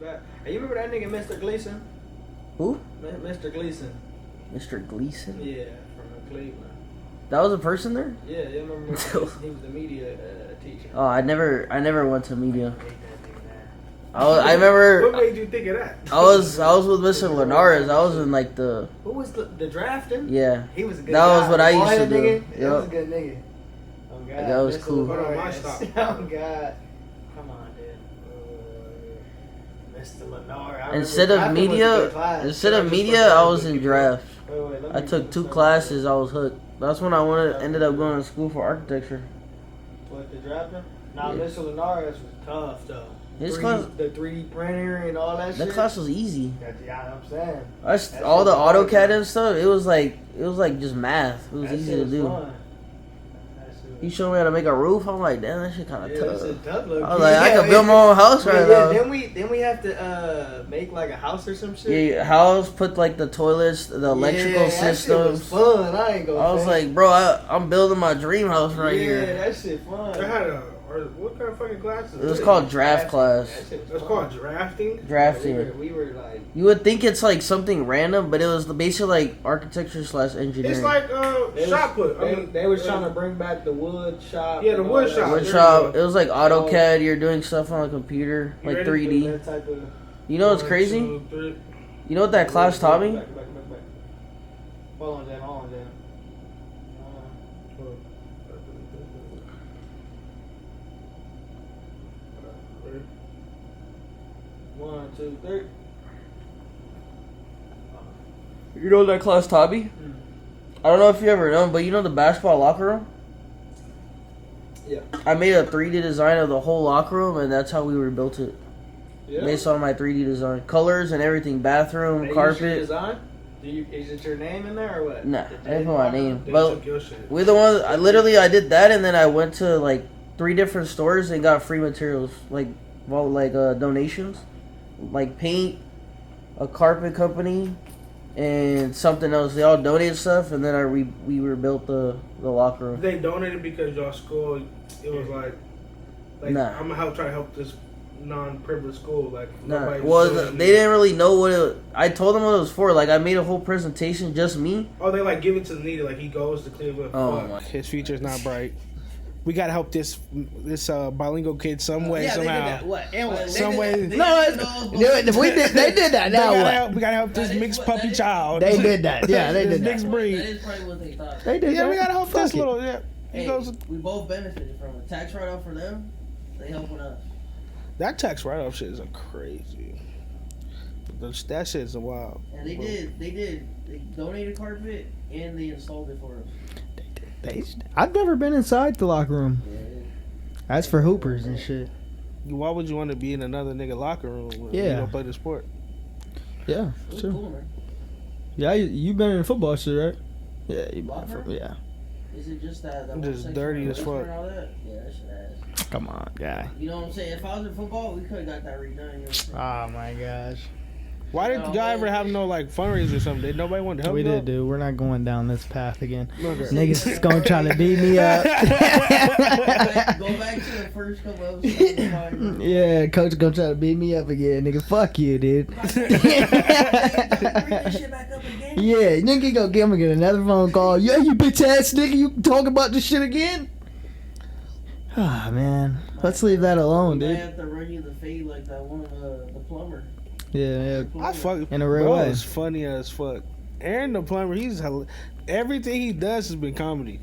back. Hey, you remember that nigga, Mr. Gleason? Who? Mr. Gleason. Mr. Gleason? Yeah, from Cleveland. That was a person there? Yeah, you remember he was the media teacher. Oh, I never went to media. I hate that nigga, man. I remember. What made you think of that? I was with Mr. Linares. I was in like the. Who was the drafting? Yeah. He was a good That guy. was what I used to do. Nigga? That was a Yep. good nigga. Oh God. That was Mr. cool. Linares. Stop. Oh God. Come on, dude. Mr. Linares. Instead of media, I was in draft. I took 2 classes. I was hooked. That's when I ended up going to school for architecture. What, the drafting? Nah, Yeah. Mr. Linares was tough though. His class, The 3D printer and all that shit. that class was easy. Yeah, I'm saying. All the AutoCAD and stuff. It was like just math. It was That easy shit to was do. fun. He showed me how to make a roof. I'm like, damn, that shit kind of Yeah, that shit tough. tough. Look. I was like, I could build my own house right now. Then we have to make like a house or some shit. Yeah, house, put like the toilets, the electrical systems. That shit was fun. I ain't gonna. I was like, bro, I'm building my dream house right yeah, here. that shit fun. I had what kind of fucking classes? It was called draft class. That shit was It's fun. called drafting. Drafting. We were like. You would think it's like something random, but it was basically like architecture / engineering. It's like shot put. They was trying to bring back the wood shop. Yeah, the and all wood that shop. wood shit. shop. It was like AutoCAD. You're doing stuff on a computer, You like ready? 3D. That type of. You know what's crazy? 1, 2, 3. You know what that class taught me? Back. Hold on, Dan. One, two, three. You know what that class taught me? I don't know if you ever know, but you know the basketball locker room? Yeah. I made a 3D design of the whole locker room, and that's how we rebuilt it. Yeah. Based on my 3D design. Colors and everything. Bathroom, They carpet. use your design? Is it your name in there or what? Nah, Did I didn't put my name. They But took your shit. we're the ones. I did that, and then I went to like 3 different stores and got free materials, like donations, like paint, a carpet company, and something else. They all donated stuff, and then we rebuilt the locker room. They donated because your school. It was like Nah. I'm gonna try to help this non-privileged school. Like Nah, nobody well, was doing they didn't really know what it. I told them what it was for. Like I made a whole presentation, just me. Oh, they like give it to the needy. Like he goes to Cleveland. Oh, Fuck. my. His future's not bright. We gotta help this bilingual kid some way somehow. What? And what? Some way. They did that. Now what? We gotta help this mixed puppy child. They did that. Yeah, they This did that. mixed That breed. is probably what they thought. They did Yeah, that. we gotta help Fuck this it. little. Yeah. He Hey, goes. we both benefited from it. Tax write-off for them, they helping us. That tax write-off shit is a crazy. That shit's a wild. And they donated carpet and they installed it for us. I've never been inside the locker room. Yeah. That's for hoopers and shit. Why would you want to be in another nigga locker room when you Yeah. don't play the sport? Yeah, It was sure. cool, man. Yeah, you been in football shit, right? Yeah, you been Locker room? yeah. Is it just that? I'm just whole dirty as section fuck. and all that? Yeah, that shit ass. Come on, guy. You know what I'm saying? If I was in football, we could have got that redone. You know what I'm saying? Oh my gosh. Why did No, y'all ever man. have no like fundraiser or something? Did nobody want to help We you? did, dude. We're not going down this path again. Okay. Niggas is gonna try to beat me up. Go back to the first couple episodes. Yeah, coach gonna try to beat me up again, nigga. Fuck you, dude. Bring this shit back up again. Yeah, nigga gonna get another phone call. Yeah, you bitch ass nigga, you talking about this shit again? Ah, man. Let's leave that alone, I dude. have to run you the fade like that one the plumber. Yeah, I fuck In a real bro way. is funny as fuck. Aaron the plumber, everything he does has been comedy.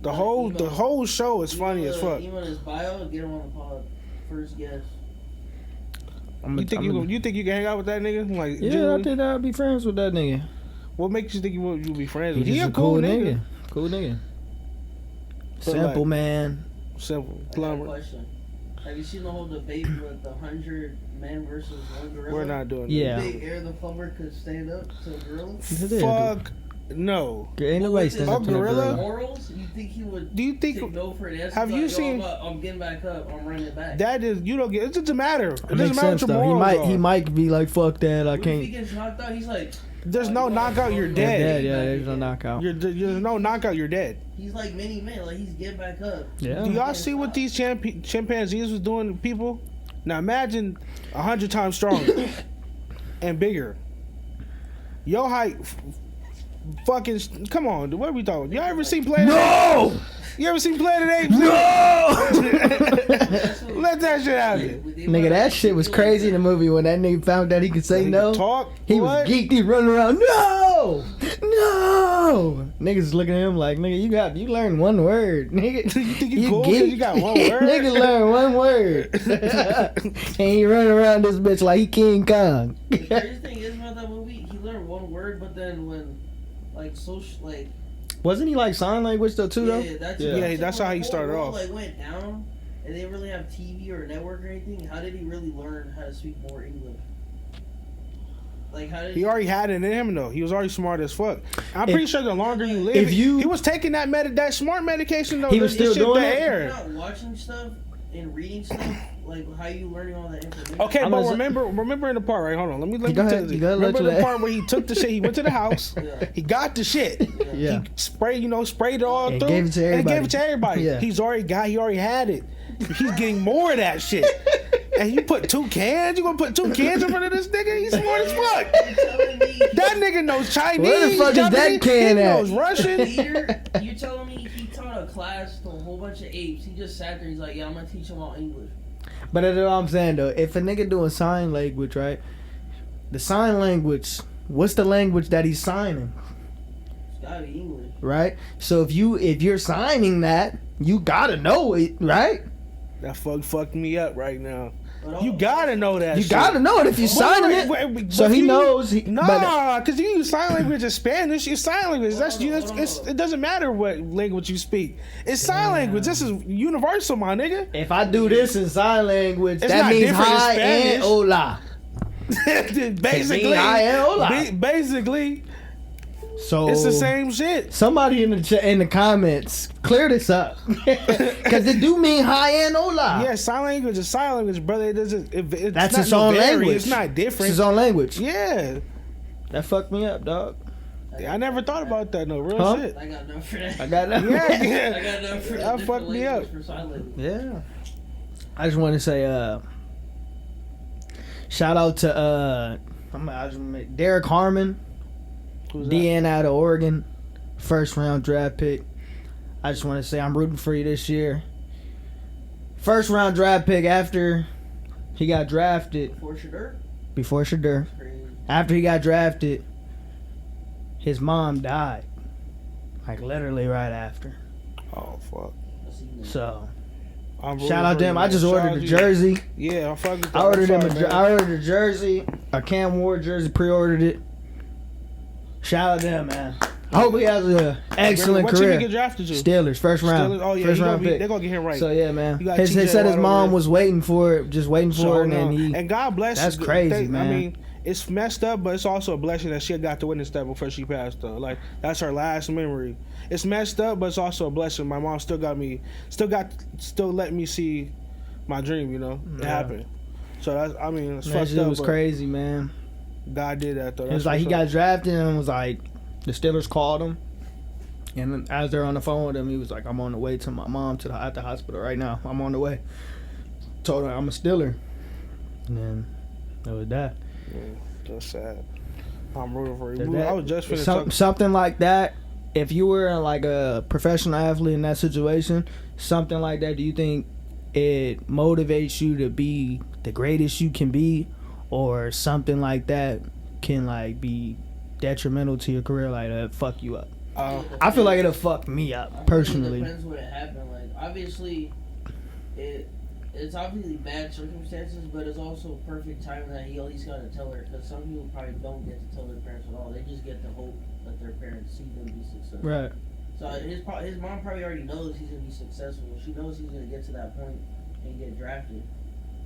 The whole show is funny as fuck. Email his bio, get him on the pod. First guest. You think you can hang out with that nigga? Like, Yeah, I genuinely? think I'd be friends with that nigga. What makes you think you would be friends with? He's He just a cool nigga. Cool nigga. But Simple, like- man. Simple I got a plumber. question. Have you seen the whole debate with the 100 men versus 1 gorilla? We're not doing Yeah. Big Air the plumber could stand up to a gorilla? that. Fuck no. Ain't nobody standing up to no gorilla? gorilla. Morals? You think he would Do you think take no for an answer? have you seen- I'm getting back up. I'm running it back. that is you don't get it doesn't matter. It It doesn't makes matter sense what your though. morals He are. might be like, fuck that. I What if he can't. gets knocked out? He's like, There's no knockout, you're You're dead. dead. Yeah, there's no knockout. There's no knockout, you're dead. he's like mini man. Like he's getting back up. Yeah. Do y'all see what these chimpanzees was doing to people? Now imagine 100 times stronger and bigger. Your height, fucking, come on, what are we talking? Y'all ever seen Planet? No! You ever seen Planet Apes? No! Let that shit out there. Nigga, that shit was crazy in the movie when that nigga found out he could say no. Talk. He what? was geeked. He running around. No, no. Niggas looking at him like, nigga, you learned one word, nigga. You think you cool 'cause you got one word? Nigga learned one word, and he running around this bitch like he King Kong. The crazy thing is about that movie, he learned one word, but then when, Wasn't he like sign language though too though? Yeah, that's how he started off. Like went down, and they didn't really have TV or a network or anything. How did he really learn how to speak more English? Like how did he already had it in him though. He was already smart as fuck. I'm pretty sure the longer you live, he was taking that smart medication though. He was still doing it. You're not watching stuff and reading stuff. Like how you learning all that information? Okay, but remember in the part, right? Hold on, let me go tell ahead, you. go Remember the that. part where he took the shit. He went to the house. He got the shit. Yeah. He sprayed it all And through. gave it to everybody. And gave it to everybody. Yeah. He already had it. He's getting more of that shit. And you put 2 cans? You gonna put 2 cans in front of this nigga? He's smart as fuck. That nigga knows Chinese. Where the fuck is that can He at? knows Russian. You're telling me he taught a class to a whole bunch of apes. He just sat there. He's like, yeah, I'm gonna teach them all English. But that's what I'm saying though. If a nigga doing sign language, right? The sign language. What's the language that he's signing? It's gotta be English. Right. So if you're signing that, you gotta know it, right? That fucked me up right now. But You gotta know that You shit. gotta know it if you're signing it. So he knows. Nah, because you use sign language in Spanish. It's sign language. It doesn't matter what language you speak. It's sign language. This is universal, my nigga. If I do this in sign language, It's that not means different in hi Spanish. and hola. Basically, hi and hola. basically, So it's the same shit. Somebody in the comments clear this up, because it do mean hi and hola. Yeah, sign language is sign language, brother. It doesn't. It's That's not its own vary. language. It's not different. It's his own language. Yeah, That fucked me up, dog. I never thought about that. No real Huh? shit. I got enough for that. I got that. Yeah, I got enough for That the fucked me up. for sign language. Yeah. I just want to say, shout out to Derek Harmon, Who's that? DN out of Oregon, first round draft pick. I just want to say I'm rooting for you this year. First round draft pick after he got drafted. Before Shadur. Crazy. After he got drafted, his mom died. Like literally right after. Oh fuck. So I'm shout out to him. I just ordered a jersey. Yeah, I'm fucking. I ordered a jersey, a Cam Ward jersey, pre-ordered it. Shout out to him, man. I hope he has an excellent what career. team he get drafted to? Steelers, first round. Steelers? Oh yeah, first round pick. they're gonna get him right. So yeah, man. You got He TJ said his Watt mom over was waiting for it, just waiting for it, and he. and God bless. That's crazy, man. I mean, it's messed up, but it's also a blessing that she got to witness that before she passed. Though, like that's her last memory. It's messed up, but it's also a blessing. My mom still let me see my dream. You know, it happened. So that's, I mean, it's That fucked shit up. was but crazy, man. God did that though. It was That's like he what's up. got drafted and was like, the Steelers called him, and then as they're on the phone with him, he was like, "I'm on the way to my mom at the hospital right now. I'm on the way." Told her I'm a Steeler, and then that was that. Yeah, that's sad. I'm rooting for you. I was just finished Something like that. If you were like a professional athlete in that situation, something like that, do you think it motivates you to be the greatest you can be, or something like that can like be detrimental to your career, like fuck you up? I feel like it'll fuck me up personally. It depends what it happened. Like obviously, it's obviously bad circumstances, but it's also perfect time that he at least got to tell her. Because some people probably don't get to tell their parents at all. They just get to hope that their parents see them be successful. Right. So his mom probably already knows he's gonna be successful. She knows he's gonna get to that point and get drafted.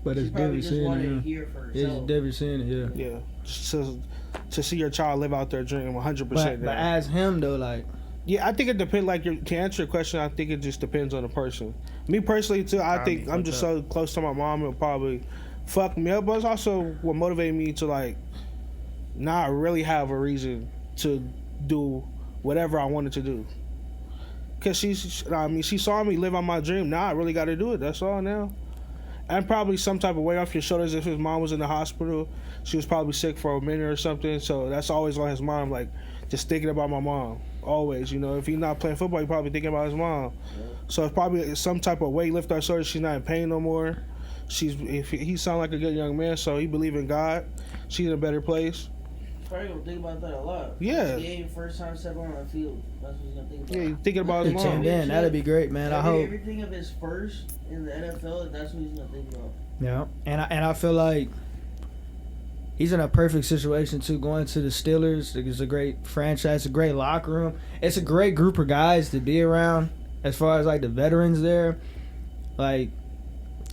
But She it's probably different just seeing wanted to it. hear for It's herself. different seeing it. Yeah. Yeah, just to see your child live out their dream 100%. But as him though, like. Yeah, I think it depends. Like, to answer your question, I think it just depends on the person. Me personally, too, I think I'm just so close to my mom, it'll probably fuck me up. But it's also what motivated me to, like, not really have a reason to do whatever I wanted to do. Because she saw me live out my dream. Now I really got to do it. That's all now. and probably some type of weight off your shoulders. If his mom was in the hospital, she was probably sick for a minute or something. So that's always on his mind, like just thinking about my mom. Always, you know, if he's not playing football, he's probably thinking about his mom. Yeah. So it's probably some type of weight lift our shoulders. She's not in pain no more. If he sound like a good young man, so he believe in God. She's in a better place. Probably gonna think about that a lot. Yeah. Game first time stepping on the field. That's what he's gonna think about. Yeah, he's thinking about his mom. Man, that'd be great, man. I hope everything of his first in the NFL. That's what he's gonna think about. Yeah, and I feel like he's in a perfect situation too. Going to the Steelers, it's a great franchise, a great locker room. It's a great group of guys to be around. As far as like the veterans there, like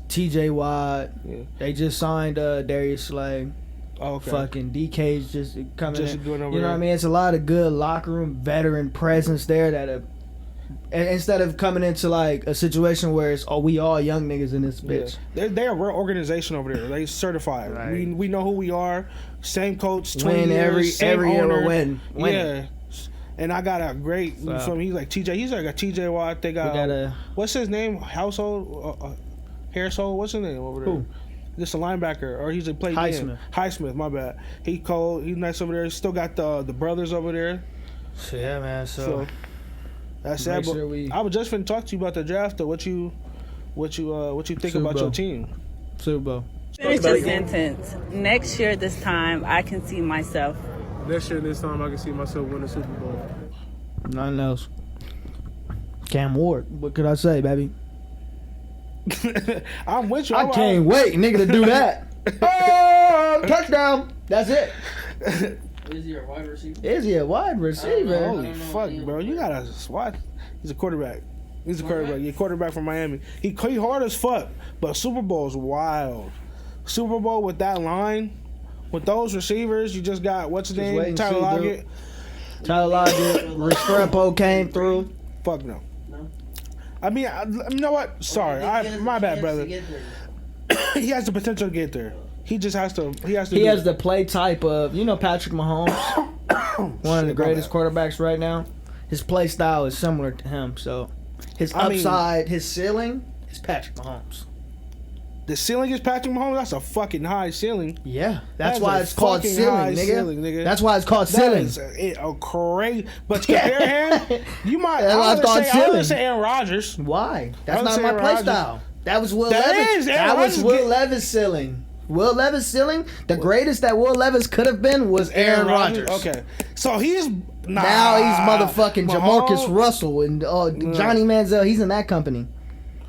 T.J. Watt, they just signed Darius Slay. Oh, okay. Fucking DK's just coming in. Doing over you know what I mean? It's a lot of good locker room veteran presence there that instead of coming into like a situation where it's we all young niggas in this bitch. Yeah. They're a real organization over there. They certified. Right. We know who we are. Same coach, 20 win years, every owner. year win. Yeah. And I got a great from he's like TJ. He's like a TJ Watt. They got what's his name? Household Harrishold. What's his name over there? Who? Just a linebacker, or he's a play Highsmith, my bad. He cold. He's nice over there. He's still got the brothers over there. So, yeah, man. So that's sad. Sure I was just finna talk to you about the draft. Though, what you think about your team? Super Bowl. Finish your sentence. Next year, this time, I can see myself. Next year, this time, I can see myself win the Super Bowl. Nothing else. Cam Ward. What could I say, baby? I'm with you. I can't wait, nigga, to do that. Oh, touchdown. That's it. Is he a wide receiver? Is he a wide receiver? Holy fuck, bro. You got a SWAT. He's a quarterback. He's a quarterback. You're a quarterback from Miami. He hard as fuck, but Super Bowl is wild. Super Bowl with that line, with those receivers, you just got, what's his name? Tyler Lockett. Tyler Lockett. Restrepo came through. Fuck no. I mean, you know what? Sorry, my bad, brother. He has the potential to get there. He just has to. He has the play type of Patrick Mahomes, one of the greatest quarterbacks right now. His play style is similar to him, so his upside, his ceiling is Patrick Mahomes. The ceiling is Patrick Mahomes. That's a fucking high ceiling. Yeah, that's why it's called ceiling, nigga. That's why it's called ceiling. That is a crazy. But to compare him, you might. I would say Aaron Rodgers. Why? That's not my play style. That was Will Levis. That was Will Levis' ceiling. Will Levis' ceiling. The greatest that Will Levis could have been was Aaron Rodgers. Okay, so he's now he's motherfucking Jamarcus Russell and Johnny Manziel. He's in that company.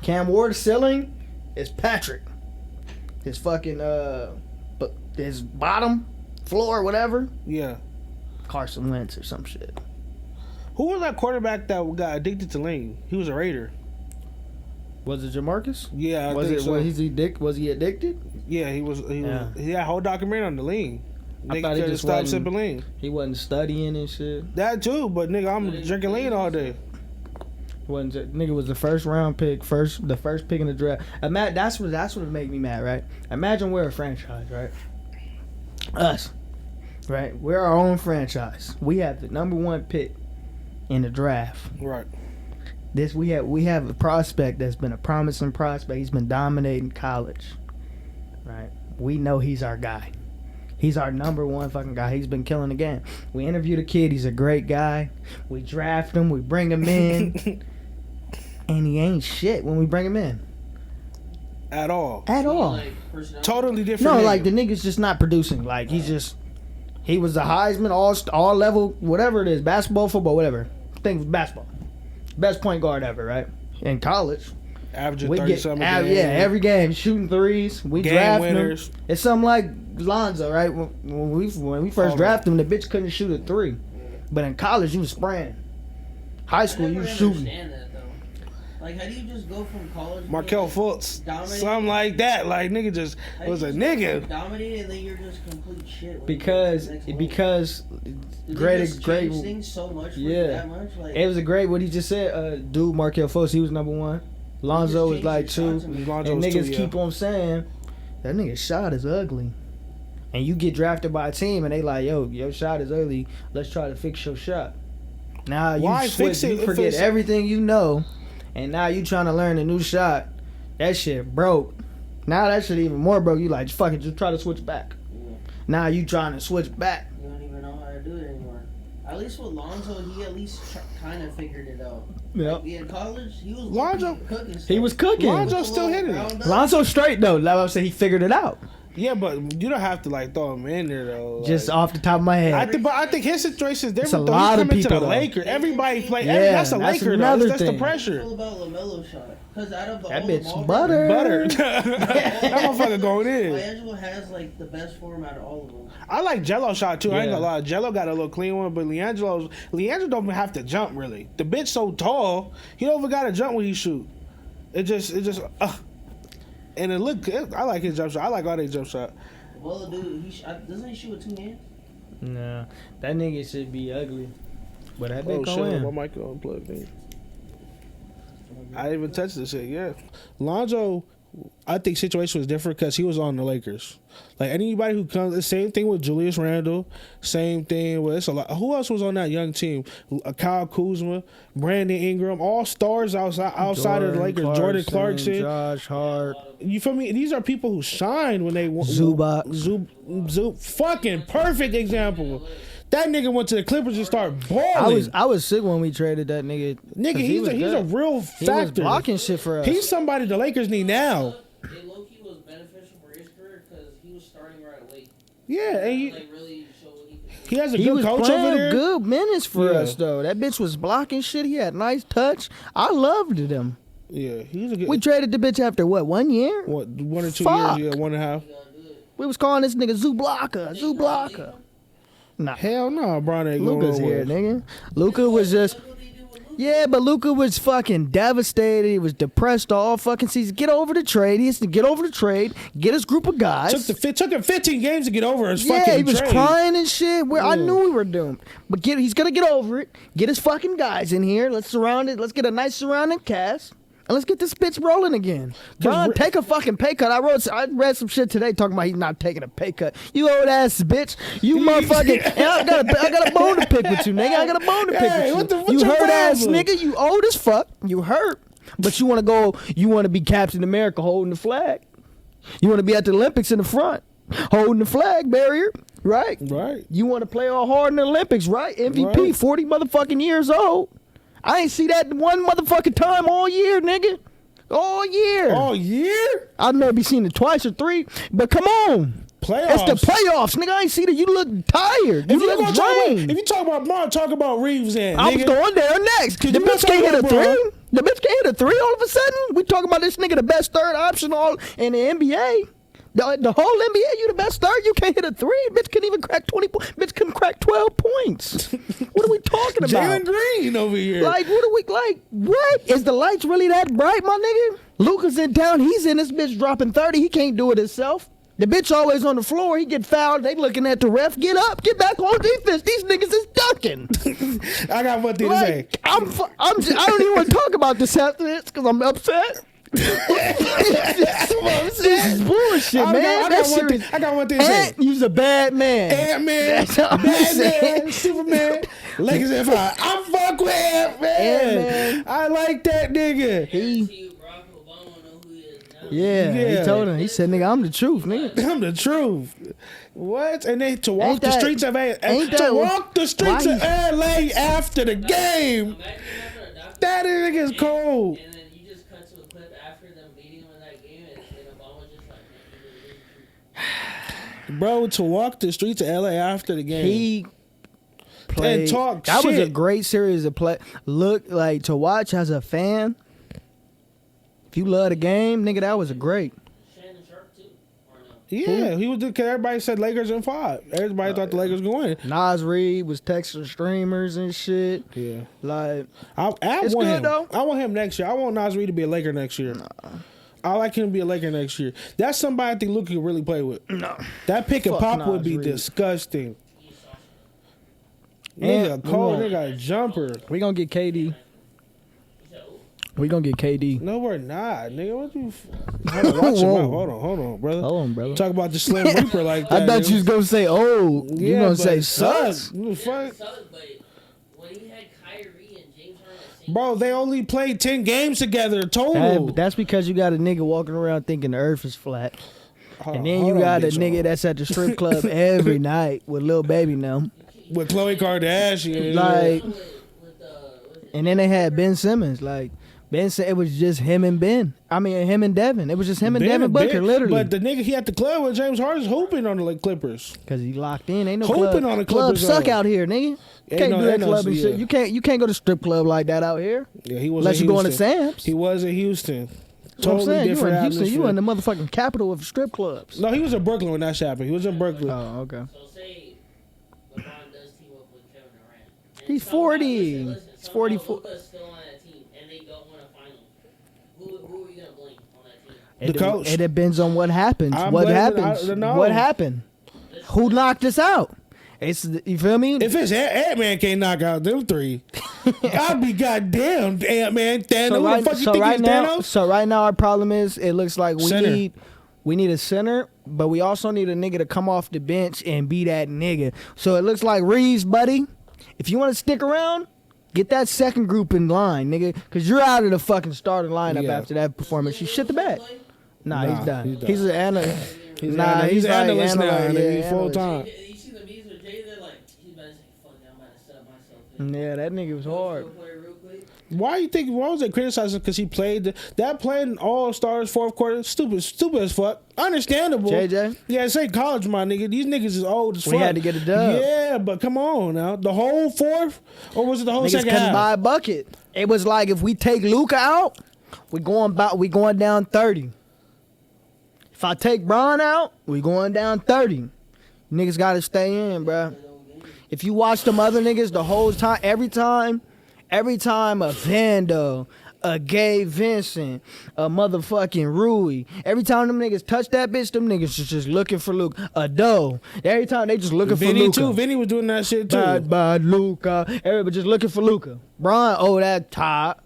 Cam Ward's ceiling is Patrick. His fucking his bottom floor, whatever. Yeah, Carson Wentz or some shit. Who was that quarterback that got addicted to lean? He was a Raider. Was it Jamarcus? Yeah, Was he addicted? Yeah, he was. He had a whole documentary on the lean. I thought he just stopped sipping lean. He wasn't studying and shit. That too, but nigga, I'm drinking lean all day. Nigga was the first round pick, the first pick in the draft. That's what made me mad, right? Imagine we're a franchise, right? Us, right? We're our own franchise. We have the number one pick in the draft. Right. We have a prospect that's been a promising prospect. He's been dominating college, right? We know he's our guy. He's our number one fucking guy. He's been killing the game. We interviewed a kid. He's a great guy. We draft him. We bring him in. And he ain't shit when we bring him in. At all. Like, totally different. No, nigga. like the nigga's just not producing. Like he was a Heisman, all level, whatever it is, basketball, football, whatever. I think it was basketball. Best point guard ever, right? In college. Averaging 30-something games. Yeah, every game, shooting threes. We draft him. Winners. It's something like Lonzo, right? When we first drafted him, the bitch couldn't shoot a three. But in college, you was spraying. High school, you was shooting. Like, how do you just go from college? Markel Fultz, something like that. Like, nigga just was a nigga. Dominated, and then you're just complete shit. Because great things so much. That much? Like, it was a great. What he just said. Dude, Markel Fultz, he was number one. Lonzo was like two. And niggas keep on saying that nigga's shot is ugly. And you get drafted by a team, and they like, yo, your shot is ugly. Let's try to fix your shot. Now you switch, you forget everything you know. And now you trying to learn a new shot. That shit broke. Now that shit even more broke. You like, fuck it, just try to switch back. Yeah. Now you trying to switch back. You don't even know how to do it anymore. At least with Lonzo, he at least kind of figured it out. Yep. Like, in college, he was Lonzo- cooking stuff. He was cooking. Lonzo still hitting it. Lonzo straight though. Like I said, he figured it out. Yeah, but you don't have to like throw him in there though. Just like, off the top of my head. I think his situation is It's a different. Though. lot He's of coming to people, the though. Lakers. Everybody play. Yeah, That's a that's Laker another though. That's the thing. pressure. What about LaMelo shot? Because out of That all the bitch ball butter. Butter. That motherfucker going in. D'Angelo has like the best form out of all of them. I like Jello shot too. I ain't Yeah. gonna lie. Jello got a little clean one, but Leandro don't even have to jump really. The bitch so tall, he don't even gotta jump when he shoot. It just and it look. I like his jump shot. I like all their jump shot. Well, dude, doesn't he shoot with 2 hands? Nah, that nigga should be ugly. But that Oh bitch go shit! in. My mic unplugged me. I didn't even touch this shit. Yeah, Lonzo. I think situation was different because he was on the Lakers. Like anybody who comes, the same thing with Julius Randle. Same thing with it's a lot. Who else was on that young team? Kyle Kuzma, Brandon Ingram, all stars outside of the Lakers. Jordan Clarkson, Josh Hart. You feel me? These are people who shined when they Zubac. Zub, fucking perfect example. That nigga went to the Clippers and started balling. I was sick when we traded that nigga. Nigga, 'cause he's a good. real He was factor. blocking shit for us. He's somebody the Lakers need now. It low-key was beneficial for his career because he was starting right away. Yeah, and he Really show what he could do. he has a He good was coach playing over there. good minutes for Yeah. us though. That bitch was blocking shit. He had nice touch. I loved him. Yeah, he's a good. We traded the bitch after what, 1 year? What 1 or 2 Fuck. years? Yeah, 1.5. We was calling this nigga Zoo Blocker. Nah, Hell no, Bron ain't Luka's going here, nowhere. nigga. Luka was just. Yeah, but Luka was fucking devastated. He was depressed all fucking season. Get over the trade. He has to get over the trade. Get his group of guys. Took him 15 games to get over his Yeah, fucking he was trade. crying and shit. I Yeah. knew we were doomed. But he's gonna get over it. Get his fucking guys in here. Let's surround it. Let's get a nice surrounding cast. And let's get this bitch rolling again. Bron, take a fucking pay cut. I read some shit today talking about he's not taking a pay cut. You old ass bitch. You motherfucking. And I got a bone to pick with you, nigga. I got a bone to pick Hey, with you. what's You your hurt ass problem? nigga. You old as fuck. You hurt. But you wanna go. You wanna be Captain America holding the flag. You wanna be at the Olympics in the front, holding the flag barrier. Right? Right. You want to play all hard in the Olympics, right? MVP, Right. 40 motherfucking years old. I ain't see that one motherfucking time all year, nigga. All year. All year? I've maybe seen it twice or 3, but come on. Playoffs. It's the playoffs, nigga. I ain't see that. You look tired. You look drained. If you talk about Bron, talk about Reeves then. I was nigga. going there next. The you not bitch can't talking hit a about 3. Bron. The bitch can't hit a 3 all of a sudden. We talking about this nigga the best third option all in the NBA. The whole NBA, you the best third. You can't hit a 3. Bitch couldn't even crack 20 points. Bitch couldn't crack 12 points. What are we talking about? Jalen Green over here. Like, what are we, like, what? Is the lights really that bright, my nigga? Luka's in town. He's in this bitch dropping 30. He can't do it himself. The bitch always on the floor. He get fouled. They looking at the ref. Get up. Get back on defense. These niggas is ducking. I got one thing to say. Like, I don't even want to talk about this after this because I'm upset. This is bullshit, man. That's serious. I got one thing to say. Ant, you's a bad man. Ant-Man, That's all I'm saying. Batman, Superman, Lakers in 5. I fuck with Ant-Man. Ant-Man. I like that nigga. Yeah, Yeah. he told him. He said, nigga, I'm the truth, nigga. I'm the truth. What? And then to walk Ain't the that- streets of ain't to that- walk the streets why of LA after the game. That nigga's cold. And then you just cut to a clip after them beating him in that game, and Obama just like, Bro, to walk the streets of LA after the game. He played. And talk that was a shit. great series of play. Look, like, to watch as a fan. If you love the game, nigga, that was a great. Shannon Sharp too, or no? Yeah, he was because everybody said Lakers in 5. Everybody thought the Lakers would win. Nas Reed was texting streamers and shit. Yeah. Like, I It's want good, him. though. I want him next year. I want Nas Reed to be a Laker next year. I like him to be a Laker next year. That's somebody I think Luka could really play with. No. That pick and Fuck pop Nas would be Reed. disgusting. And Nigga, cold we nigga, a jumper. we gonna get KD. We gonna get KD. No, we're not, nigga. What you? Hold on, watch your Whoa. mouth. Hold on, brother. Hold on, brother. Talk about the Slim Reaper like that. I thought nigga. you was gonna say, oh, you Yeah, gonna but say it sucks. sucks. What the fuck? Suck, but when he had Kyrie and James Harden at the Bro, they only played 10 games together total. That's because you got a nigga walking around thinking the earth is flat. And then you Hold got on, a nigga that's at the strip club every night with Lil Baby now. with Khloe Kardashian. Like, and then they had Ben Simmons. Like, Ben said it was just him and Ben. I mean, him and Devin. It was just him and Devin Booker, literally. But the nigga he at the club with James Harden's hooping on the Clippers. Because he locked in. Ain't no Hooping club. on the Clubs Clippers, suck though. out here, nigga. You can't do that club and shit. You can't go to strip club like that out here. Yeah, he was. Unless you going to Sam's. He was in Houston. That's what I'm Totally saying. different You in Houston. atmosphere. You in the motherfucking capital of strip clubs. No, he was in Brooklyn when that shit happened. He was in Brooklyn. Oh, okay. So say LeBron does team up with Kevin Durant. And He's somehow- 40. listen, He's somehow 44. Luka's still on that team, and they don't win a final. Who are you gonna blame on that team? The coach. It depends on what happens. I'm What blaming- happens? I don't know. What happened? Who knocked us out? It's you feel me? If it's Ant-Man can't knock out them three, I'd be goddamn Ant-Man. Thanos. Who the fuck you think he's Thanos? So right now our problem is it looks like Center. we need a center, but we also need a nigga to come off the bench and be that nigga. So it looks like Reeves, buddy. If you want to stick around, get that second group in line, nigga, because you're out of the fucking starting lineup Yeah. after that performance. You shit the bed. Nah, he's done. he's done. He's an analyst. He's Nah, he's an like analyst now. analyst, Nigga, yeah, full analyst. time. You see the memes with Jay? They're like, he's about to say, "Fuck it, I'm about to sub myself in." Yeah, that nigga was hard. Go play real quick. Why was they criticizing? Because he played that playing All Stars fourth quarter. Stupid as fuck. Understandable. JJ? Yeah, it's ain't college, my nigga. These niggas is old as We fuck. had to get a dub. Yeah, but come on now. The whole fourth, or was it the whole Niggas second couldn't half? buy a bucket. It was like if we take Luca out, we going down 30. If I take Bron out, we going down 30. Niggas got to stay in, bruh. If you watch them other niggas the whole time, every time a Vando, a Gabe Vincent, a motherfucking Rui, every time them niggas touch that bitch, them niggas is just looking for Luca. A Doe, every time they just looking for Vinny Luca. too. Vinny was doing that shit too. Bad Luca. Everybody just looking for Luca. Bron, that top.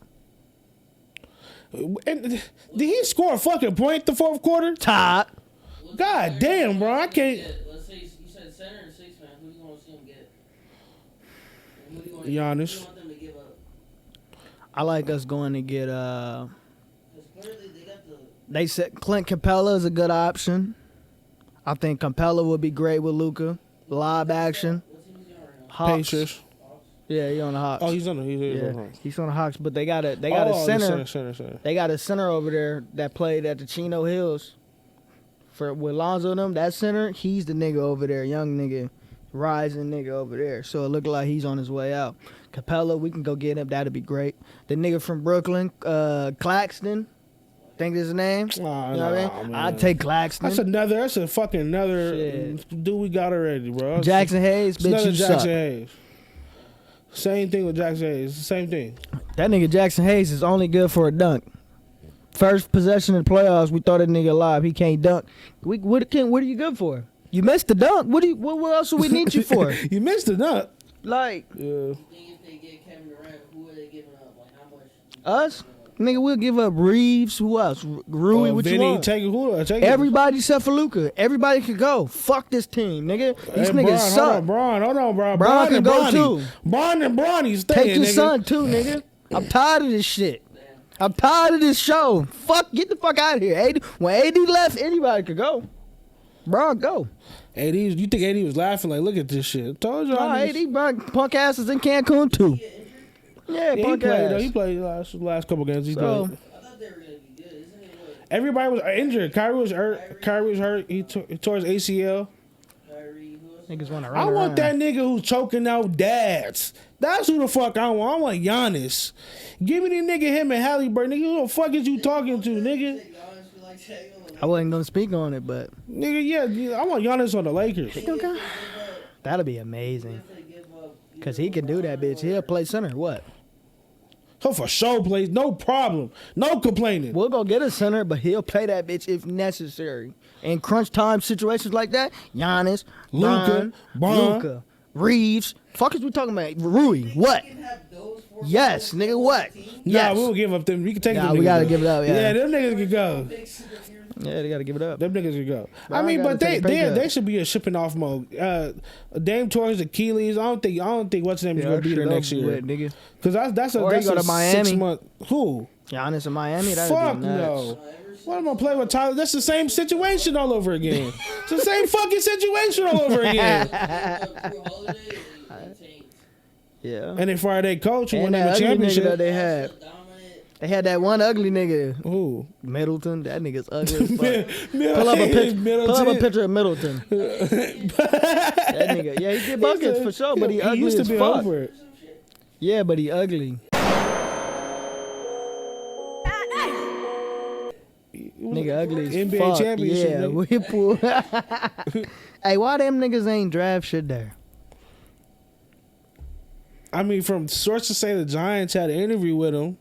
And did he score a fucking point the fourth quarter? Top. God damn, bro. I can't. Let's say you said center and six man. Who do you want to see him get? Who do you want? Giannis. Who do you want them to give up? I like us going to get Because clearly they got the. they said Clint Capella is a good option. I think Capella would be great with Luca. Live action. What team is he on right now? Hawks. Pacers. Yeah, he on the Hawks. Oh, he's on the. He's yeah, on the. he's on the Hawks, but they got a Oh, center. Center. They got a center over there that played at the Chino Hills. For with Lonzo and them, that center, he's the nigga over there, young nigga, rising nigga over there. So it looked like he's on his way out. Capella, we can go get him. That'd be great. The nigga from Brooklyn, Claxton, think his name. Oh, You know what I mean? man. I'd take Claxton. That's a fucking another Shit. dude we got already, bro. Jackson Hayes, It's bitch, another you Jackson suck. Hayes. Same thing with Jackson Hayes. Same thing. That nigga Jackson Hayes is only good for a dunk. First possession in the playoffs, we thought that nigga alive. He can't dunk. What are you good for? You missed the dunk. What else do we need you for? You missed it up. Like Yeah. You think if they get Kevin Durant, who are they giving up? Like how much? us, nigga, we'll give up Reeves. Who else? Rui. What you Vinny, want? take it. Everybody except for Luca. Everybody can go. Fuck this team, nigga. These niggas suck. Hold on, bro. Bron can and go Bronny. too. Bron and Bronny staying, Take your nigga. son too, nigga. I'm tired of this shit. I'm tired of this show. Fuck, get the fuck out of here. When AD left, anybody could go. Bro, go. AD, you think AD was laughing like, look at this shit? Told you. No, AD, bro, punk ass is in Cancun too. Yeah, He punk played. ass. Though. He played last couple games. He So, played. I thought they were gonna be good. Isn't it what? Everybody was injured. Kyrie was hurt. He tore his ACL. Kyrie, who else? niggas want to run I want that around. nigga who's choking out dads. That's who the fuck I want. I want Giannis. Give me the nigga him and Halliburton. Nigga, who the fuck is you talking to, nigga? I wasn't gonna speak on it, but Nigga, yeah, I want Giannis on the Lakers. that'll be amazing. Cause he can do that, bitch. He'll play center. What? He'll for sure plays, no problem, no complaining. We'll go get a center, but he'll play that bitch if necessary. In crunch time situations like that, Giannis, Luka, Luka, Reeves. Fuck is we talking about? Rui. What? Yes, nigga. What? Nah, Yes. we will give up them. We can take them. Nah, we niggas, gotta though. give it up. Yeah. Yeah, them niggas can go. Yeah, they got to give it up. Them niggas can go. Bro, I mean, gotta but take a pay cut. they should be in shipping off mode. Dame towards Achilles. I don't think what's his name is gonna be there next year. Nigga. Because that's Or he a go to Miami. 6 month. Who? Giannis in Miami. That'd Fuck be nuts. no. What am I playing with Tyler? That's the same situation all over again. It's the same fucking situation all over again. Yeah. And then Friday coach who won And them a that ugly nigga championship. that they had. They had that one ugly nigga. Who? Middleton. That nigga's ugly as fuck. Pull up a picture of Middleton. That nigga. Yeah, he get buckets for sure, but he ugly used to as be fuck. over it. Yeah, but he ugly. Nigga ugly as NBA fuck. championship, Yeah, nigga. we pull. Hey, why them niggas ain't draft shit there? I mean, from sources say the Giants had an interview with him.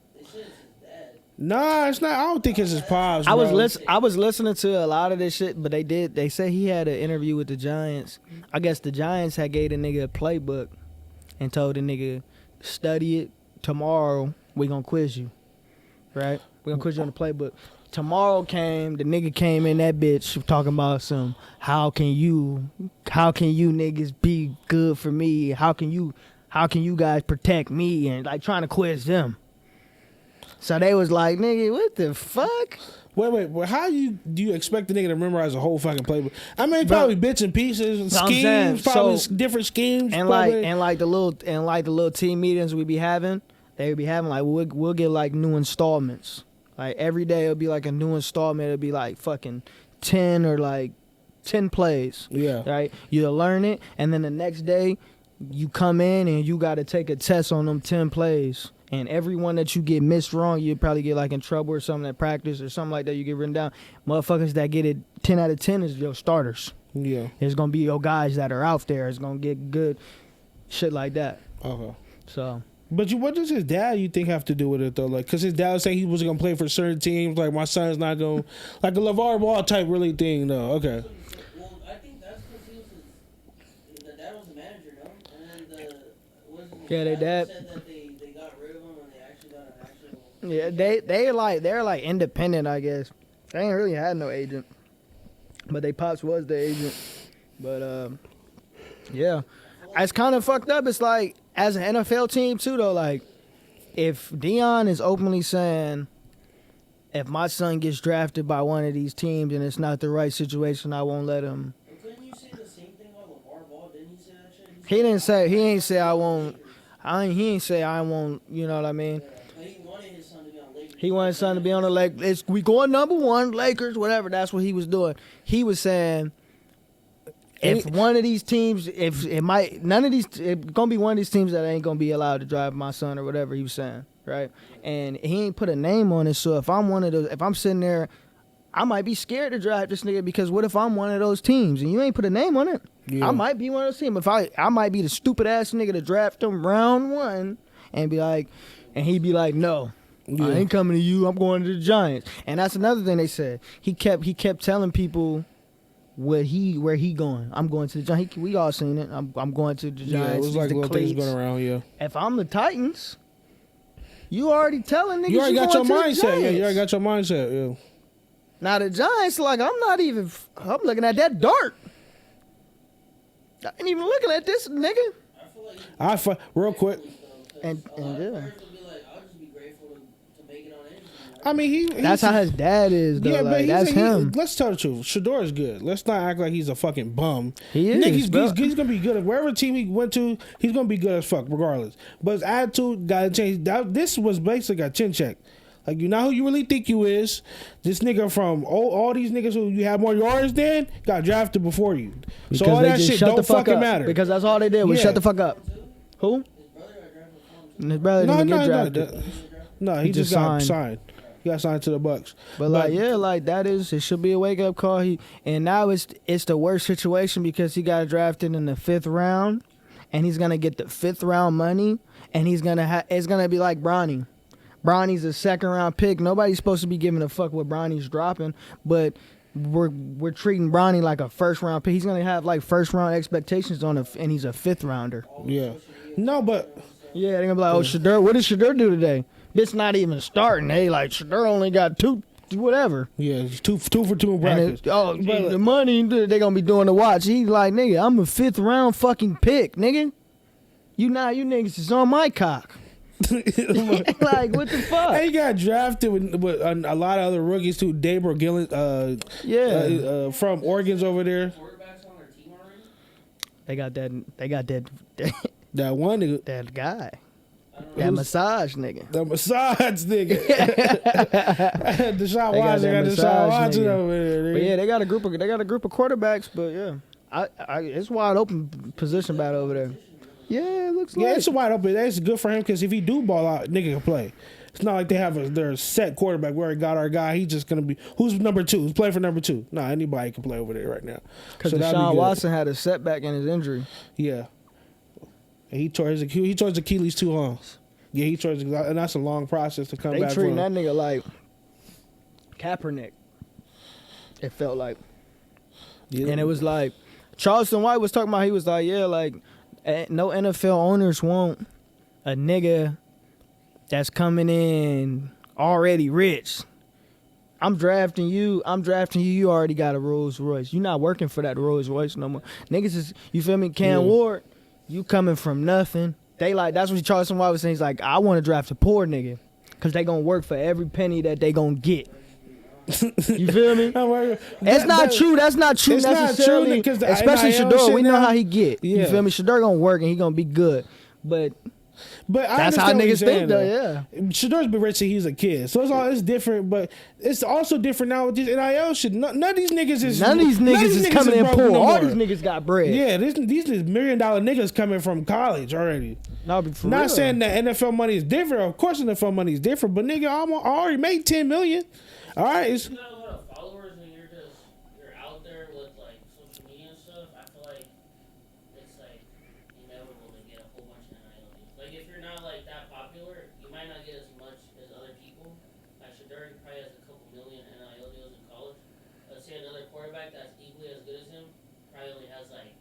Nah, it's not. I don't think it's his pops. I was bro. listening to a lot of this shit, but they said he had an interview with the Giants. I guess the Giants had gave the nigga a playbook and told the nigga, study it. Tomorrow we gonna quiz you. Right? We gonna quiz you on the playbook. Tomorrow came, the nigga came in that bitch talking about some how can you niggas be good for me? How can you guys protect me? And like trying to quiz them. So they was like, nigga, what the fuck? Wait. How do you expect the nigga to memorize a whole fucking playbook? I mean, probably bits and pieces, and schemes, probably different schemes, and probably. like the little team meetings we be having, they would be having like we'll get like new installments. Like every day it'll be like a new installment. It'll be like fucking 10 or like 10 plays. Yeah. Right. You'll learn it, and then the next day you come in and you got to take a test on them 10 plays. And every one that you get missed wrong, you probably get like in trouble or something at practice or something like that. You get written down. Motherfuckers that get it 10 out of 10 is your starters. Yeah. It's gonna be your guys that are out there. It's gonna get good shit like that. Okay. So. But what does his dad, you think, have to do with it, though? Like, because his dad was saying he wasn't going to play for certain teams. Like, my son's not going to... Like a LeVar Ball type really thing, though. Okay. Well, I think that's because the dad was the manager, no? And then They dad said that they got rid of him and they actually got an actual... Yeah, they're like independent, I guess. They ain't really had no agent. But they pops was the agent. But, yeah. It's kind of fucked up. It's like... As an NFL team, too, though, like, if Deion is openly saying, if my son gets drafted by one of these teams and it's not the right situation, I won't let him. Couldn't you say the same thing about LeVar Ball? Didn't he say that shit? He ain't say I won't, he ain't say I won't, you know what I mean? But he wanted his son to be on Lakers. He wanted his son to be on the Lakers. We going number one, Lakers, whatever. That's what he was doing. He was saying... If one of these teams, it's gonna be one of these teams that ain't gonna be allowed to drive my son or whatever he was saying, right? And he ain't put a name on it. So if I'm one of those, if I'm sitting there, I might be scared to drive this nigga because what if I'm one of those teams and you ain't put a name on it? Yeah. I might be one of those teams. If I might be the stupid ass nigga to draft him round one and be like, and he'd be like, no. Yeah. I ain't coming to you. I'm going to the Giants. And that's another thing they said. He kept telling people. Where he going? I'm going to the Giants. We all seen it. I'm going to the Giants. Yeah, it was like little things going around. Yeah. If I'm the Titans, you already telling niggas you already got your mindset. Yeah, you already got your mindset. Yeah. Now the Giants, like I'm looking at that dart. I ain't even looking at this nigga. Real quick. And yeah. I mean, that's how his dad is, though. Yeah, like, that's him. Let's tell the truth. Shador is good. Let's not act like he's a fucking bum. He is. He's going to be good. Wherever team he went to, he's going to be good as fuck, regardless. But his attitude got to change. This was basically a chin check. Like, you know who you really think you is? This nigga from all these niggas who you have more yards than got drafted before you. Because so all that shit don't fucking matter. Because that's all they did was shut the fuck up. Who? His brother didn't get drafted. No, he just got signed. He got signed to the Bucks. But it should be a wake up call. And now it's the worst situation because he got drafted in the 5th round, and he's gonna get the 5th round money, and it's gonna be like Bronny. Bronny's a 2nd round pick. Nobody's supposed to be giving a fuck what Bronny's dropping, but we're treating Bronny like a 1st round pick. He's gonna have like 1st round expectations and he's a 5th rounder. Yeah. No, but they're gonna be like, oh, Shador, what did Shador do today? This not even starting. Hey, like Shador only got two whatever. Yeah, it's two for two in brackets. The money they gonna be doing the watch. He's like, nigga, I'm a 5th round fucking pick, nigga. You niggas is on my cock. Like, what the fuck? And he got drafted with a lot of other rookies too. Dable Gillen, from Oregon's over there. Quarterbacks on their team already? They got that That one nigga. that guy. That massage nigga. The massage nigga. Deshaun They got Watson that got Deshaun massage Watson nigga. over there. Nigga. But yeah, they got a group of quarterbacks, but yeah. It's wide open position battle over there. Yeah, it looks like. Yeah, it's wide open. That's good for him because if he do ball out, nigga can play. It's not like they have their set quarterback. We already got our guy. He's just gonna be who's number 2. Who's playing for number 2? Nah, anybody can play over there right now. Because So that'd be Deshaun good. Watson had a setback in his injury. Yeah, and he tore his Achilles too long. Yeah, he tore his, and that's a long process to come They back treating from. that nigga like Kaepernick. It felt like. Yeah. And it was like, Charleston White was talking about, he was like, yeah, like, no NFL owners want a nigga that's coming in already rich. I'm drafting you, you already got a Rolls Royce. You're not working for that Rolls Royce no more. Niggas is, you feel me, Cam Ward, you coming from nothing. They like, that's what Charleston White was saying. He's like, I want to draft a poor nigga because they going to work for every penny that they going to get. You feel me? That's not true necessarily. Because especially Shador, we know how he get. Yeah. You feel me? Shador gonna work and he gonna be good. But that's how niggas think though, yeah. Shador's been rich since he's a kid. So it's different, but it's also different now with this NIL shit. None of these niggas is coming in broke poor. no All more. these niggas got bread. Yeah, these $1 million niggas coming from college already. No, but for Not real. saying that NFL money is different. Of course NFL money is different, but nigga, I already made $10 million. All right, it's, You got a lot of followers and you're out there with like social media and stuff. I feel like it's like inevitable to get a whole bunch of NIL deals. Like if you're not like that popular, you might not get as much as other people. Like Shador probably has a couple million NIL deals in college. Let's say another quarterback that's equally as good as him probably only has like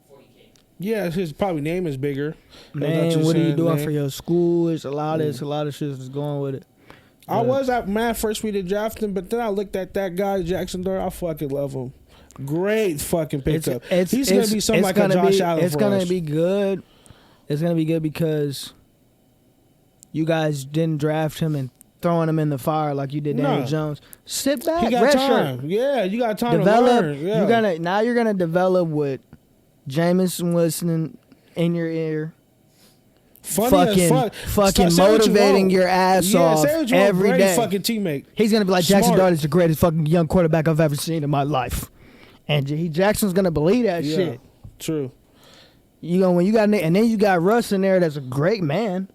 40K. yeah, his probably name is bigger. Man, what are you doing for your school? It's a lot of shit that's going with it. I was mad first we did draft him, but then I looked at that guy, Jackson Dart. I fucking love him. Great fucking pickup. He's going to be something like a Josh Allen It's for going us. to be good. It's going to be good because you guys didn't draft him and throwing him in the fire like you did Daniel Jones. Sit back. He got time. Yeah, you got time to learn. Yeah. You're going to develop with Jameis Winston in your ear. Funny fucking motivating your ass off every day. Fucking teammate. He's gonna be like, Jackson Dart is the greatest fucking young quarterback I've ever seen in my life, and Jackson's gonna believe that shit. True. You know when you got and then you got Russ in there that's a great man,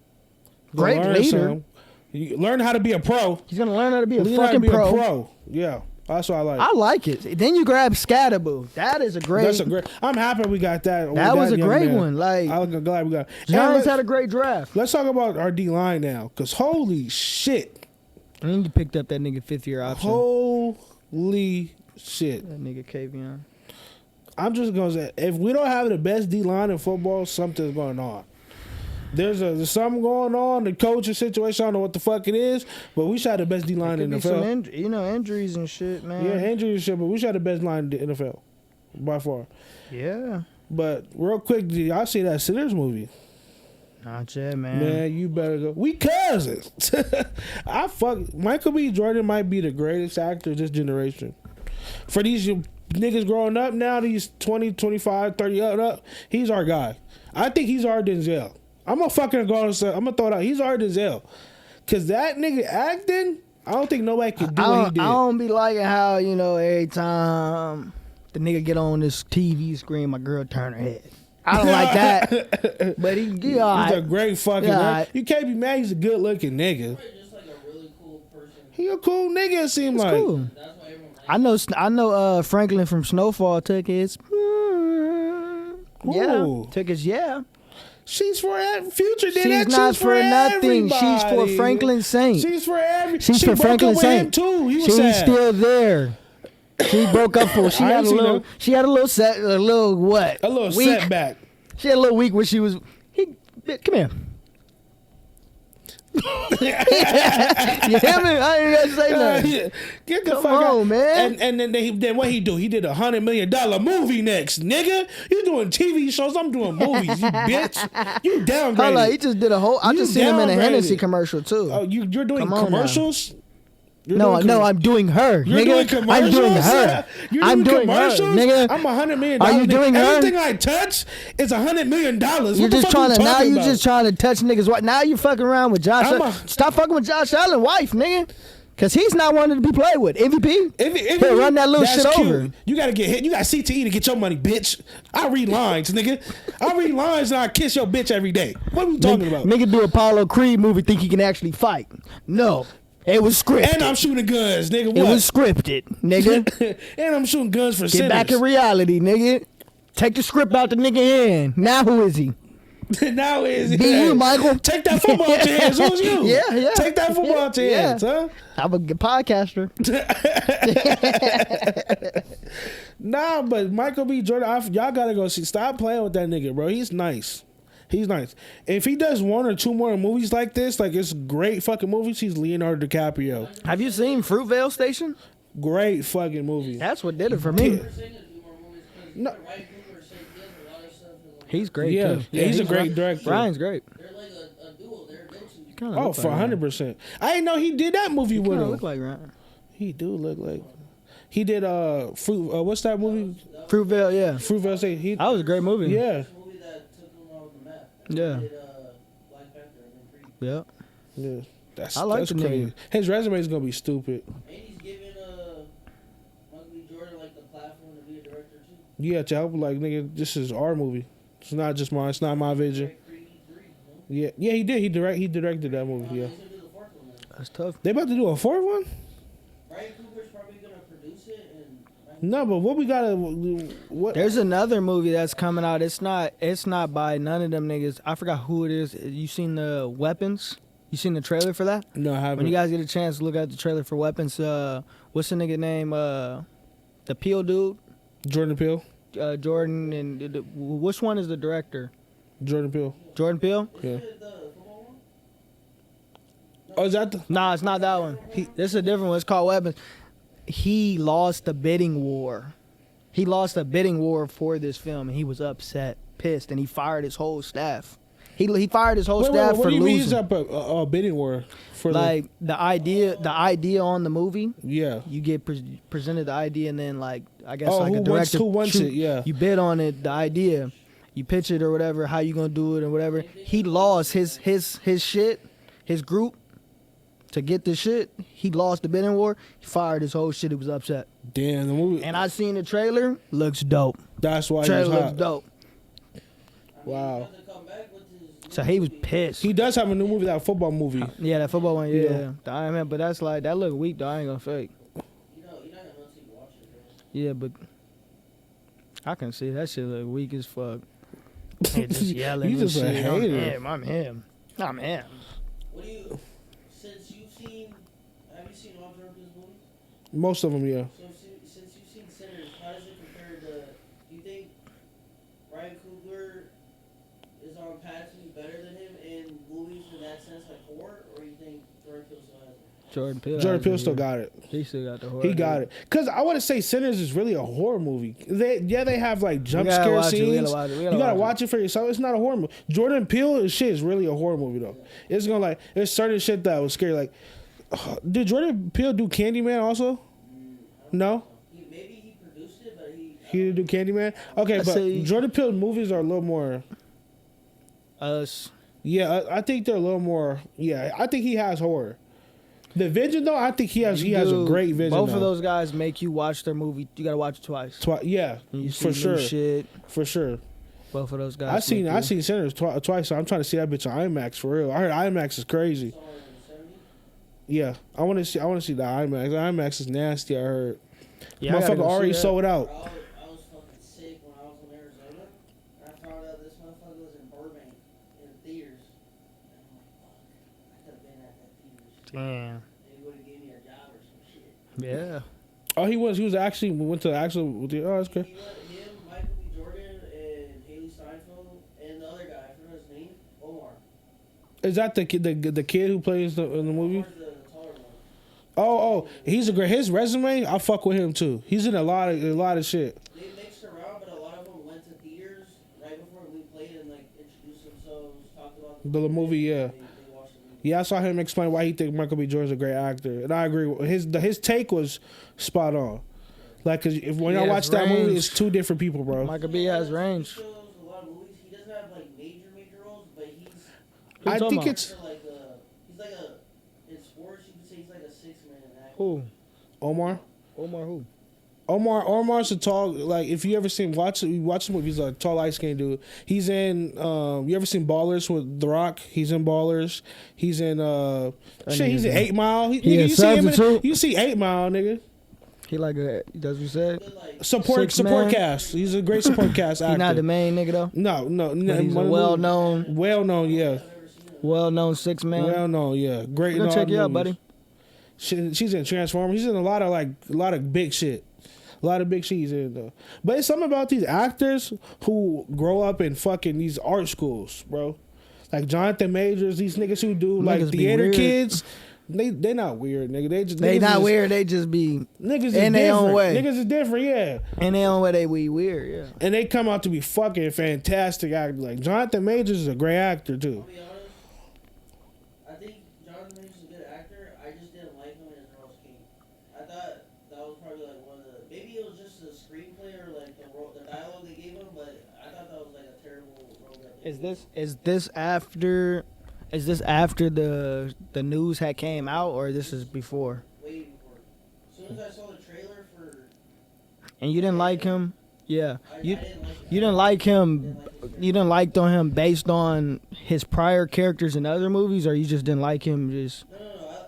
great leader. You learn how to be a pro. He's gonna learn how to be a fucking pro. Yeah. That's what I like. I like it. Then you grab Scatterboo. That is a great. I'm happy we got that. That was a great one. Like I'm glad we got. Giants had a great draft. Let's talk about our D line now, cause holy shit. And then you picked up that nigga 5th year option. Holy shit. That nigga Kavion. I'm just gonna say, if we don't have the best D line in football, something's going on. There's something going on. The coaching situation, I don't know what the fuck it is, but we should have the best D line in the NFL. Injuries and shit, man. Yeah, injuries and shit, but we should have the best line in the NFL by far. Yeah. But real quick, did y'all see that Sinners movie? Not yet, man. Man, you better go. We cousins. Michael B. Jordan might be the greatest actor of this generation. For these niggas growing up now, these 20, 25, 30 up, he's our guy. I think he's our Denzel. I'm gonna throw it out. He's our Denzel. Cause that nigga acting, I don't think nobody could do what he did. I don't be liking how, every time the nigga get on this TV screen, my girl turn her head. I don't like that. But he's a great fucking You can't be mad, he's a good looking nigga. Just like a really cool person. He a cool nigga, it seems like. Cool. That's why everyone likes I know Franklin from Snowfall took his took his She's for Future did that. She's not for nothing. Everybody. She's for Franklin Saint. She's for every. She's for Franklin Saint too. He was She's sad. still there. She broke up for. She had a little. She had a little setback. She had a little week where she was. Come here. Yeah, man, I ain't gotta say nothing. Get the Come fuck out, on, man. And then what he do? He did $100 million movie next, nigga. You doing TV shows? I'm doing movies, you bitch. You downgraded. Hold on, he just did a whole. I just seen him in a Hennessy commercial too. Oh, you're doing Come on commercials? No, I'm doing her, You're nigga. doing commercials? I'm doing her. You're I'm doing doing her, commercials? nigga. I'm $100 million. Are you doing her? Everything I touch is $100 million. You're just trying to now. You about? just trying to touch niggas. What now? You fucking around with Josh? Stop fucking with Josh Allen's wife, nigga. Cause he's not wanting to be played with. MVP, he'll run that little shit cute. over. You gotta get hit. You got CTE to get your money, bitch. I read lines, nigga. I read lines and I kiss your bitch every day. What are we talking about? Nigga do Apollo Creed movie, think he can actually fight? No, it was scripted. And I'm shooting guns, nigga. What? It was scripted, nigga. And I'm shooting guns for Get sinners. back in reality, nigga. Take the script out the nigga hand. Now who is he? Now is Be you, Michael. Take that football out your hands. Who's you? Yeah. Take that football out your hands, huh? I'm a good podcaster. Nah, but Michael B. Jordan, y'all gotta go see. Stop playing with that nigga, bro. He's nice. He's nice. If he does 1 or 2 more movies like this, like it's great fucking movies, he's Leonardo DiCaprio. Have you seen Fruitvale Station? Great fucking movie. That's what did it for me. No. He's great Yeah, too. yeah, he's a great director. Ryan's great. They're like a duo. They're adults. Oh, for 100%. I didn't know he did that movie with him. Look like Ryan. He do look like. He did Fruit. What's that movie? Fruitvale, yeah. Fruitvale Station. That was a great movie. Yeah. Movie that took them off the map. Yeah. They did, Black Panther and then Creed. Yeah. Yeah. That's I like that's the crazy. nigga. His resume is gonna be stupid. And he's giving Michael B. Jordan like the platform to be a director too. Yeah, to help like nigga, this is our movie. It's not just mine. It's not my vision. Like Creed 3, Yeah, yeah, he did. He directed that movie. Yeah. He's gonna do the fourth one now. That's tough. They about to do a 4th one? Ryan Coogler's probably gonna produce it and. No, but what we gotta what? There's another movie that's coming out. It's not by none of them niggas. I forgot who it is. You seen the Weapons? You seen the trailer for that? No, I haven't. When you guys get a chance, look at the trailer for Weapons. What's the nigga name? The Peel dude, Jordan Peele. Jordan, and which one is the director? Jordan Peele. Jordan Peele? Yeah. The football one? Oh, is that the? Nah, it's not that one. This is a different one. It's called Weapons. He lost the bidding war. He lost a bidding war for this film, and he was upset, pissed, and he fired his whole staff. He fired his whole staff what for do you mean he's losing. up a bidding war for Like the idea on the movie. Yeah. You get presented the idea, and then like I guess Oh, like a director who wants it? Yeah. You bid on it, the idea, you pitch it or whatever, how you gonna do it or whatever. He lost his shit, his group, to get the shit. He lost the bidding war. He fired his whole shit. He was upset. Damn, the movie. And I seen the trailer. Looks dope. That's why he was Trailer looks hot. dope. Wow. So he was pissed. He does have a new movie, that football movie. Yeah, that football one. Yeah, Yeah. the Iron Man. But that's like that look weak though. I ain't gonna fake. You're not gonna know until you watch it, bro. Yeah, but I can see that shit look weak as fuck. He just yelling. You and just a shit. I'm hater. him. I'm him. I'm him. What do you? Since you've seen, have you seen all Jordan's movies? Most of them, yeah. So since you've seen Sinners, how does it compare to? Do you think Ryan Coogler is on path to be better than him in movies in that sense, like horror, or you think Jordan Peele still has it? Jordan Peele. Jordan Peele still got it. He still got the horror. He got it. Because I want to say Sinners is really a horror movie. They have like jump gotta scare watch it. We scenes. gotta watch it. We You gotta gotta watch watch it for yourself. It's not a horror movie. Jordan Peele shit is really a horror movie though. It's gonna like there's certain shit that was scary. Like, did Jordan Peele do Candyman also? No, Maybe he produced it, but he didn't do Candyman. Okay, I but say- Jordan Peele movies are a little more. Us. Yeah, I think they're a little more. Yeah, I think he has horror. The Vision though, I think he has a great vision. Both though. of those guys make you watch their movie. You gotta watch it twice. Yeah, And you see for new sure, Shit. for sure. Both of those guys. I seen Sinners twice. So I'm trying to see that bitch on IMAX for real. I heard IMAX is crazy. Yeah, I want to see the IMAX. The IMAX is nasty. I heard. Yeah, I gotta Motherfucker go see already that. sold out. I was fucking sick when I was in Arizona, and I found out this motherfucker was in Burbank in the theaters. And I'm like, fuck, I could have been at that theaters. Damn. They would have given me a job or some shit. Yeah. Oh, he was actually went to the actual. Oh, that's good. Him, Michael B. Jordan, and Haley Steinfeld, and the other guy, I forgot his name, Omar. Is that the kid who plays in the movie? Oh, he's a great. His resume, I fuck with him too. He's in a lot of shit. They mixed around, but a lot of them went to theaters right before we played and like introduced themselves, talked about The movie, yeah. They watched the movie. Yeah, I saw him explain why he think Michael B. Jordan's a great actor, and I agree. His take was spot on. Like, cause when I watch that movie, it's two different people, bro. Michael B has range. He shows a lot of movies. He doesn't have like major roles, but he's. I think about? it's Like he's like in sports you could say he's like a 6-man actor. Who? Omar. Omar who? Omar's a tall, like, if you ever seen watch the movie, he's a tall light skinned dude. He's in you ever seen Ballers with The Rock? He's in Ballers. He's in he's in 8 Mile. He You see 8 Mile, nigga. He like a, that's what you said? Support cast. He's a great support cast actor. He not the main nigga though? No. But he's a well-known, yeah. well-known 6-man. Well-known, yeah. Great. Go check you out, buddy. She's in Transformers. He's in a lot of big shit. A lot of big shit he's in though. But it's something about these actors who grow up in fucking these art schools, bro. Like Jonathan Majors, these niggas who do like Niggas be theater weird. kids. They not weird, nigga. They not weird. They just be Niggas is in their own different. way. Niggas is different, yeah. In their own way. They be weird, yeah. And they come out to be fucking fantastic actors. Like Jonathan Majors is a great actor too. I'll be honest, I think Jonathan Majors is a good actor. I just didn't like him in Rose King. I thought that was probably like one of the, maybe it was just the screenplay or like the dialogue they gave him, but I thought that was like a terrible role. Is this after the news had came out, or this is before? Way before. As soon as I saw the trailer for, And you didn't like him? Yeah. I You didn't like him. you didn't like him. You didn't like on him based on his prior characters in other movies, or you just didn't like him just. No,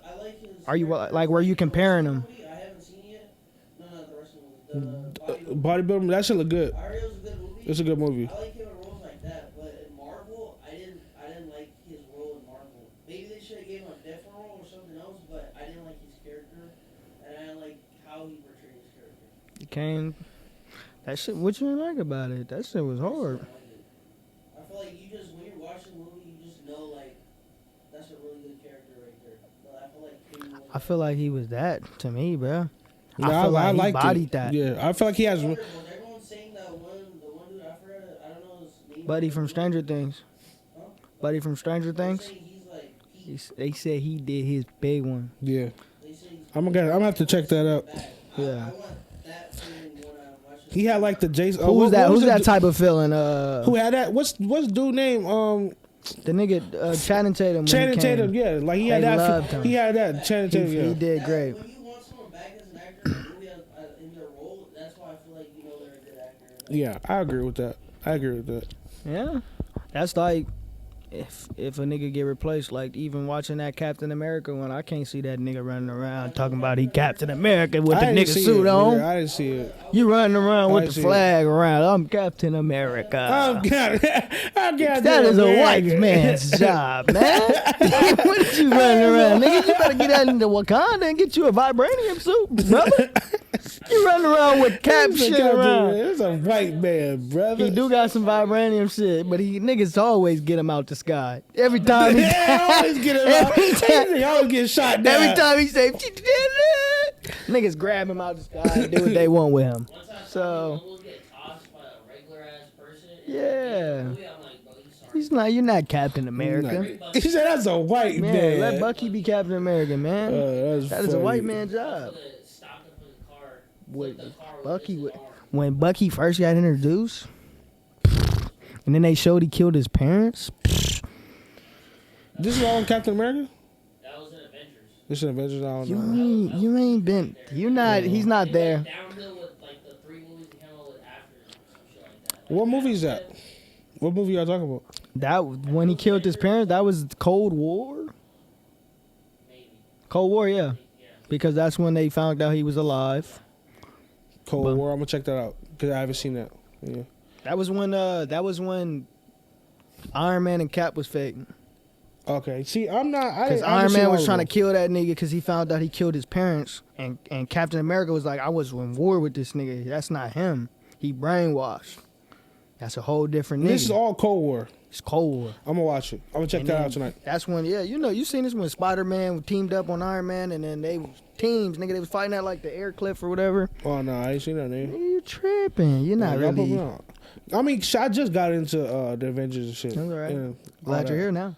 I like his. Are you like were you comparing him? I haven't seen it yet. No, not the rest of the movie. Bodybuilder, that shit look good. I heard it was a good movie. It's a good movie. I like him in roles like that, but in Marvel, I didn't like his role in Marvel. Maybe they should have gave him a different role or something else, but I didn't like his character, and I didn't like how he portrayed his character. You came. That shit. What you didn't like about it? That shit was hard. I feel like you just, when you're watching the movie, you just know like that's a really good character right there. But I feel like he was that to me, bro. Yeah, I feel like he liked bodied it. that. Yeah, I feel like he has. Everyone's saying that the one dude, I forgot, I don't know his name. Buddy from Stranger Things. Huh? Buddy from Stranger They're Things. saying he's like, They said he did his big one. Yeah, they say he's I'm gonna have to check that out. back. Yeah. I want that feeling when I'm watching. He had like the Jason. Who's that? Who's that type of feeling? Who had that? What's dude name? The nigga Channing Tatum. when he Channing came. Tatum. Yeah, like he had They that. loved him. He had that. Channing Tatum. He Yeah. did great. When you want someone back as an actor in a movie in their role, that's why I feel like you know they're a good actor. Yeah, I agree with that. Yeah, that's like if a nigga get replaced, like even watching that Captain America one, I can't see that nigga running around talking about he Captain America with the I didn't nigga see suit it, on. nigga. I didn't see it. You running around I with didn't the see flag around. I'm Captain America. I got That is a white man's job, man. What is you running around, nigga? You better get out into Wakanda and get you a vibranium suit, brother. You running around with cap shit around. It's a white man, brother. He do got some vibranium shit, but niggas always get him out the sky. Every time he always get him out. He always get shot down. every time he say niggas grab him out the sky and do what they want with him. One time So- someone will get tossed by a regular ass person. Yeah. I'm like, bro, he's sorry. He's not. You're not Captain America. He said that's a white Man, man. let Bucky be Captain America, man. That's That is a funny. white man's job. Stop him from the car. With flip the car with Bucky, his with, arm. when Bucky first got introduced, and then they showed he killed his parents. This is all in Captain America? That was in Avengers. This is Avengers. I don't know. You ain't been. You not. He's not It there. went downhill with like the 3 movies he came out with after some shit like that. What movie is that? What movie y'all talking about? That when he killed his parents, that was Cold War. Maybe. Cold War, yeah, Yeah. because that's when they found out he was alive. Cold War. I'm gonna check that out because I haven't seen that. Yeah. That was when Iron Man and Cap was fake. Okay. See, I'm not. Because Iron Man was trying to kill that nigga because he found out he killed his parents, and Captain America was like, I was in war with this nigga. That's not him. He brainwashed. That's a whole different nigga. This is all Cold War. It's cold. I'm gonna watch it. I'm gonna check And that then out tonight. That's when, yeah, you seen this when Spider-Man teamed up on Iron Man, and then they was teams, nigga. They was fighting at like the air cliff or whatever. Oh no, I ain't seen that name. You tripping? You're not Y'all put really. me on. I mean, I just got into the Avengers and shit. That's all right. and all Glad you're that. here now.